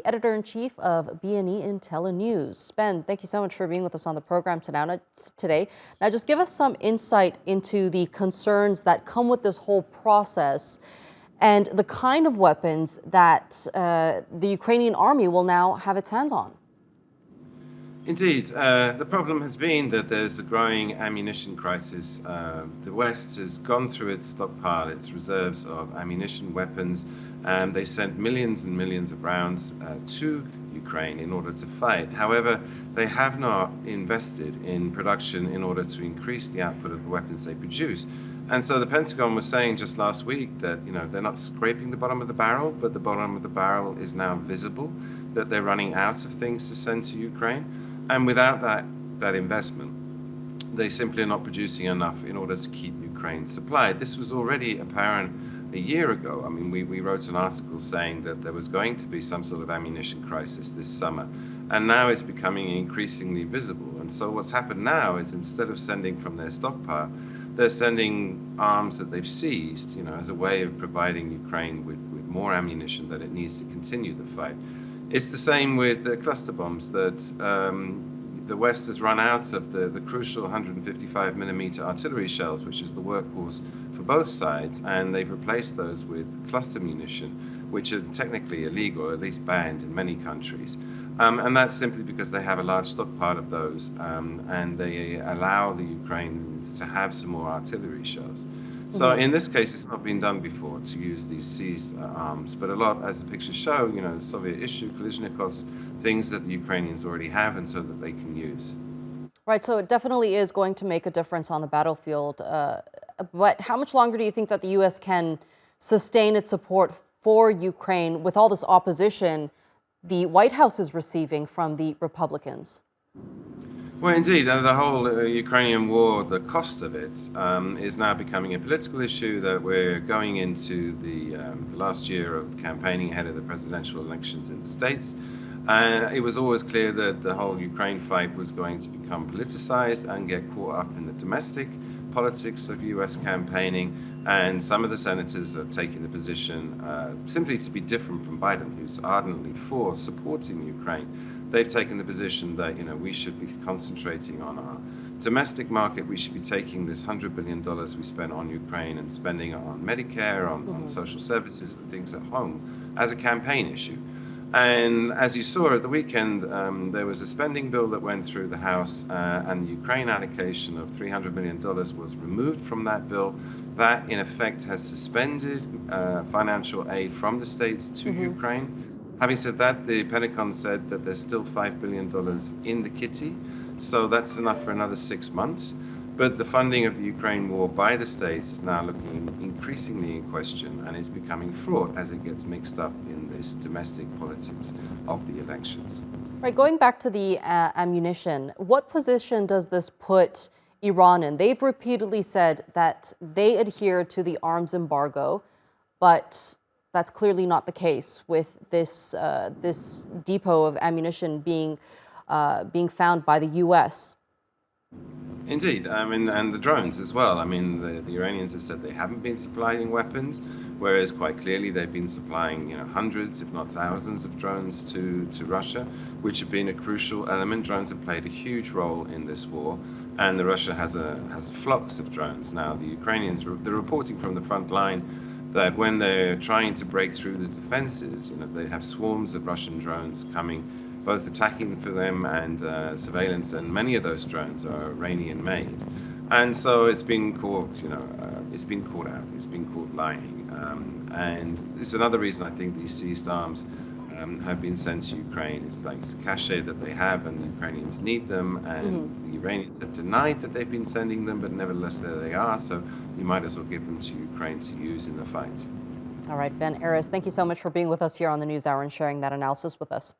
the editor-in-chief of BNE IntelliNews. Ben, thank you so much for being with us on the program today. Now, just give us some insight into the concerns that come with this whole process and the kind of weapons that the Ukrainian army will now have its hands on. Indeed. The problem has been that there's a growing ammunition crisis. The West has gone through its stockpile, its reserves of ammunition, weapons, and they sent millions and millions of rounds to Ukraine in order to fight. However, they have not invested in production in order to increase the output of the weapons they produce. And so the Pentagon was saying just last week that, they're not scraping the bottom of the barrel, but the bottom of the barrel is now visible, that they're running out of things to send to Ukraine. And without that investment, they simply are not producing enough in order to keep Ukraine supplied. This was already apparent a year ago. I mean, we wrote an article saying that there was going to be some sort of ammunition crisis this summer. And now it's becoming increasingly visible. And so what's happened now is instead of sending from their stockpile, they're sending arms that they've seized, as a way of providing Ukraine with more ammunition that it needs to continue the fight. It's the same with the cluster bombs that the West has run out of the crucial 155 millimeter artillery shells, which is the workhorse for both sides, and they've replaced those with cluster munition, which are technically illegal, or at least banned in many countries. And that's simply because they have a large stockpile of those, and they allow the Ukrainians to have some more artillery shells. So in this case, it's not been done before to use these seized arms, but a lot, as the pictures show, the Soviet issue, Kalashnikovs, things that the Ukrainians already have and so that they can use. Right, so it definitely is going to make a difference on the battlefield. But how much longer do you think that the U.S. can sustain its support for Ukraine with all this opposition the White House is receiving from the Republicans? Well, indeed, the whole Ukrainian war, the cost of it, is now becoming a political issue that we're going into the last year of campaigning ahead of the presidential elections in the States. And it was always clear that the whole Ukraine fight was going to become politicized and get caught up in the domestic politics of U.S. campaigning. And some of the senators are taking the position simply to be different from Biden, who's ardently for supporting Ukraine. They've taken the position that, we should be concentrating on our domestic market. We should be taking this $100 billion we spent on Ukraine and spending it on Medicare, on social services and things at home as a campaign issue. And as you saw at the weekend, there was a spending bill that went through the House, and the Ukraine allocation of $300 million was removed from that bill. That, in effect, has suspended financial aid from the states to Ukraine. Having said that, the Pentagon said that there's still $5 billion in the kitty, so that's enough for another 6 months. But the funding of the Ukraine war by the states is now looking increasingly in question and is becoming fraught as it gets mixed up in this domestic politics of the elections. Right, going back to the ammunition, what position does this put Iran in? They've repeatedly said that they adhere to the arms embargo, but that's clearly not the case with this this depot of ammunition being found by the U.S. Indeed, and the drones as well. The Iranians have said they haven't been supplying weapons, whereas quite clearly they've been supplying, hundreds, if not thousands, of drones to Russia, which have been a crucial element. Drones have played a huge role in this war, and Russia has a flux of drones now. The Ukrainians, they're reporting from the front line that when they're trying to break through the defenses, they have swarms of Russian drones coming, both attacking for them and surveillance, and many of those drones are Iranian made. And so it's been caught, it's been caught out, it's been caught lying. And it's another reason I think these seized arms have been sent to Ukraine. It's a cachet that they have, and the Ukrainians need them, and the Iranians have denied that they've been sending them, but nevertheless there they are, so you might as well give them to Ukraine to use in the fight. All right, Ben Aris, thank you so much for being with us here on the NewsHour and sharing that analysis with us.